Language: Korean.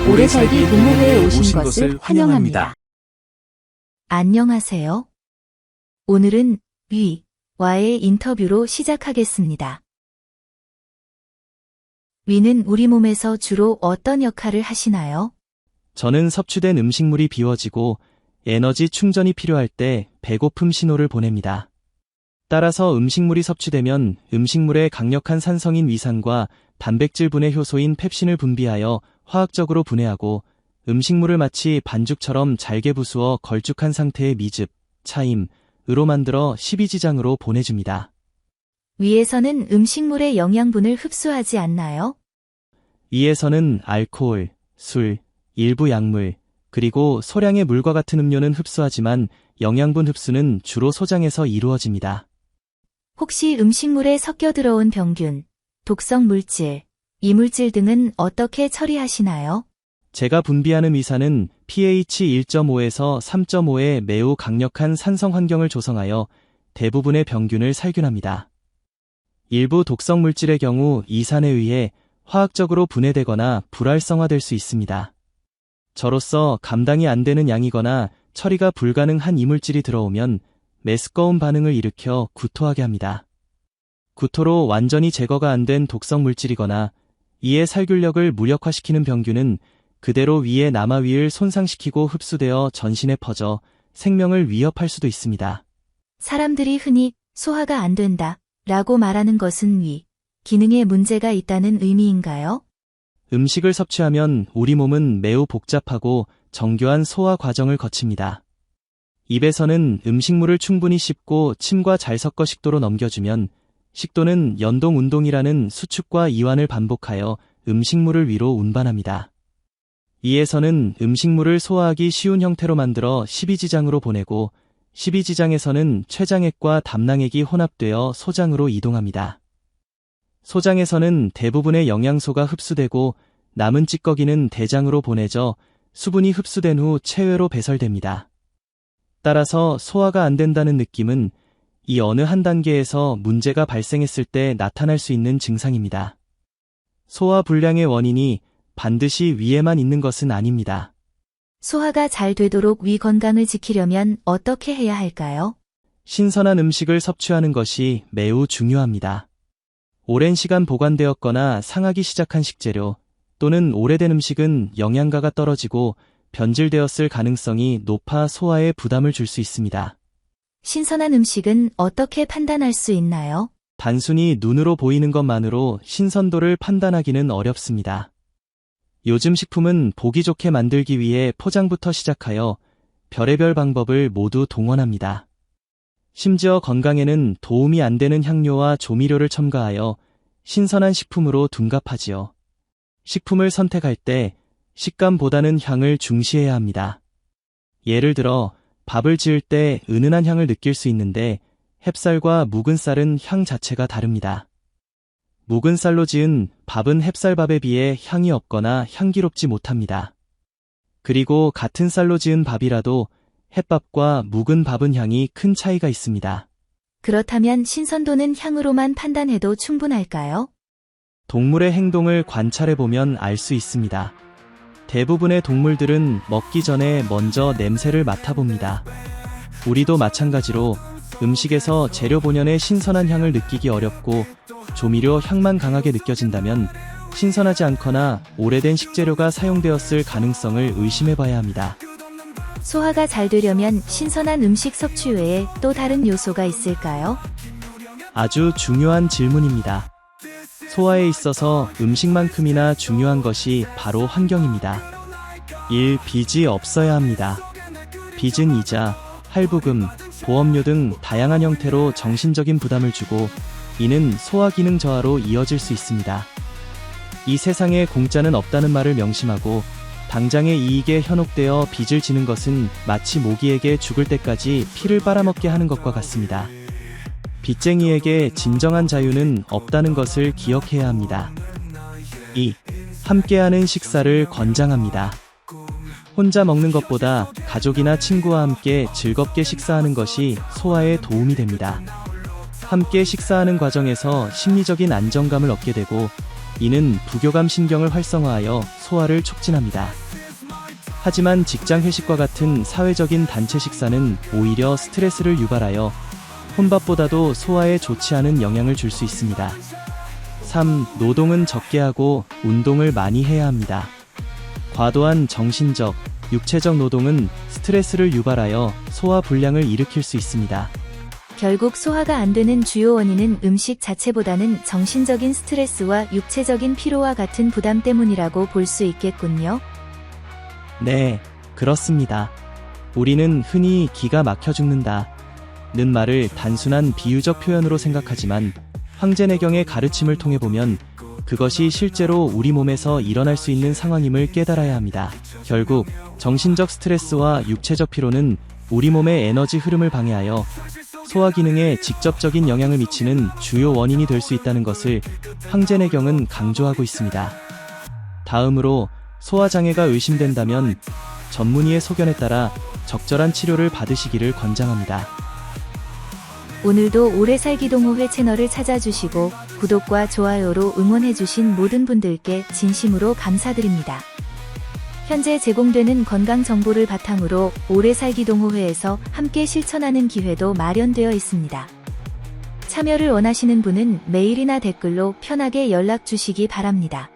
오래 살기 동호회에 오신 것을 환영합니다. 안녕하세요. 오늘은 위와의 인터뷰로 시작하겠습니다. 위는 우리 몸에서 주로 어떤 역할을 하시나요? 저는 섭취된 음식물이 비워지고 에너지 충전이 필요할 때 배고픔 신호를 보냅니다. 따라서 음식물이 섭취되면 음식물의 강력한 산성인 위산과 단백질 분해 효소인 펩신을 분비하여 화학적으로 분해하고 음식물을 마치 반죽처럼 잘게 부수어 걸쭉한 상태의 미즙, 차임으로 만들어 십이지장으로 보내줍니다. 위에서는 음식물의 영양분을 흡수하지 않나요? 위에서는 알코올, 술, 일부 약물, 그리고 소량의 물과 같은 음료는 흡수하지만 영양분 흡수는 주로 소장에서 이루어집니다. 혹시 음식물에 섞여 들어온 병균, 독성 물질, 이물질 등은 어떻게 처리하시나요? 제가 분비하는 위산은 pH 1.5에서 3.5의 매우 강력한 산성 환경을 조성하여 대부분의 병균을 살균합니다. 일부 독성 물질의 경우 이산에 의해 화학적으로 분해되거나 불활성화될 수 있습니다. 저로서 감당이 안 되는 양이거나 처리가 불가능한 이물질이 들어오면 메스꺼움 반응을 일으켜 구토하게 합니다. 구토로 완전히 제거가 안 된 독성 물질이거나 이의 살균력을 무력화시키는 병균은 그대로 위의 남아위를 손상시키고 흡수되어 전신에 퍼져 생명을 위협할 수도 있습니다. 사람들이 흔히 소화가 안 된다 라고 말하는 것은 위, 기능에 문제가 있다는 의미인가요? 음식을 섭취하면 우리 몸은 매우 복잡하고 정교한 소화 과정을 거칩니다. 입에서는 음식물을 충분히 씹고 침과 잘 섞어 식도로 넘겨주면 식도는 연동운동이라는 수축과 이완을 반복하여 음식물을 위로 운반합니다. 이에서는 음식물을 소화하기 쉬운 형태로 만들어 십이지장으로 보내고 십이지장에서는 췌장액과 담낭액이 혼합되어 소장으로 이동합니다. 소장에서는 대부분의 영양소가 흡수되고 남은 찌꺼기는 대장으로 보내져 수분이 흡수된 후 체외로 배설됩니다. 따라서 소화가 안 된다는 느낌은 이 어느 한 단계에서 문제가 발생했을 때 나타날 수 있는 증상입니다. 소화 불량의 원인이 반드시 위에만 있는 것은 아닙니다. 소화가 잘 되도록 위 건강을 지키려면 어떻게 해야 할까요? 신선한 음식을 섭취하는 것이 매우 중요합니다. 오랜 시간 보관되었거나 상하기 시작한 식재료 또는 오래된 음식은 영양가가 떨어지고 변질되었을 가능성이 높아 소화에 부담을 줄 수 있습니다. 신선한 음식은 어떻게 판단할 수 있나요? 단순히 눈으로 보이는 것만으로 신선도를 판단하기는 어렵습니다. 요즘 식품은 보기 좋게 만들기 위해 포장부터 시작하여 별의별 방법을 모두 동원합니다. 심지어 건강에는 도움이 안 되는 향료와 조미료를 첨가하여 신선한 식품으로 둔갑하지요. 식품을 선택할 때 식감보다는 향을 중시해야 합니다. 예를 들어 밥을 지을 때 은은한 향을 느낄 수 있는데 햅쌀과 묵은 쌀은 향 자체가 다릅니다. 묵은 쌀로 지은 밥은 햅쌀밥에 비해 향이 없거나 향기롭지 못합니다. 그리고 같은 쌀로 지은 밥이라도 햇밥과 묵은 밥은 향이 큰 차이가 있습니다. 그렇다면 신선도는 향으로만 판단해도 충분할까요? 동물의 행동을 관찰해보면 알 수 있습니다. 대부분의 동물들은 먹기 전에 먼저 냄새를 맡아봅니다. 우리도 마찬가지로 음식에서 재료 본연의 신선한 향을 느끼기 어렵고 조미료 향만 강하게 느껴진다면 신선하지 않거나 오래된 식재료가 사용되었을 가능성을 의심해봐야 합니다. 소화가 잘 되려면 신선한 음식 섭취 외에 또 다른 요소가 있을까요? 아주 중요한 질문입니다. 소화에 있어서 음식만큼이나 중요한 것이 바로 환경입니다. 1. 빚이 없어야 합니다. 빚은 이자, 할부금, 보험료 등 다양한 형태로 정신적인 부담을 주고 이는 소화 기능 저하로 이어질 수 있습니다. 이 세상에 공짜는 없다는 말을 명심하고 당장의 이익에 현혹되어 빚을 지는 것은 마치 모기에게 죽을 때까지 피를 빨아먹게 하는 것과 같습니다. 빚쟁이에게 진정한 자유는 없다는 것을 기억해야 합니다. 2. 함께하는 식사를 권장합니다. 혼자 먹는 것보다 가족이나 친구와 함께 즐겁게 식사하는 것이 소화에 도움이 됩니다. 함께 식사하는 과정에서 심리적인 안정감을 얻게 되고 이는 부교감 신경을 활성화하여 소화를 촉진합니다. 하지만 직장 회식과 같은 사회적인 단체 식사는 오히려 스트레스를 유발하여 혼밥보다도 소화에 좋지 않은 영향을 줄 수 있습니다. 3. 노동은 적게 하고 운동을 많이 해야 합니다. 과도한 정신적, 육체적 노동은 스트레스를 유발하여 소화 불량을 일으킬 수 있습니다. 결국 소화가 안 되는 주요 원인은 음식 자체보다는 정신적인 스트레스와 육체적인 피로와 같은 부담 때문이라고 볼 수 있겠군요. 네, 그렇습니다. 우리는 흔히 기가 막혀 죽는다 는 말을 단순한 비유적 표현으로 생각하지만 황제내경의 가르침을 통해 보면 그것이 실제로 우리 몸에서 일어날 수 있는 상황임을 깨달아야 합니다. 결국 정신적 스트레스와 육체적 피로는 우리 몸의 에너지 흐름을 방해하여 소화 기능에 직접적인 영향을 미치는 주요 원인이 될 수 있다는 것을 황제내경은 강조하고 있습니다. 다음으로 소화장애가 의심된다면 전문의의 소견에 따라 적절한 치료를 받으시기를 권장합니다. 오늘도 오래 살기 동호회 채널을 찾아주시고 구독과 좋아요로 응원해주신 모든 분들께 진심으로 감사드립니다. 현재 제공되는 건강 정보를 바탕으로 오래 살기 동호회에서 함께 실천하는 기회도 마련되어 있습니다. 참여를 원하시는 분은 메일이나 댓글로 편하게 연락 주시기 바랍니다.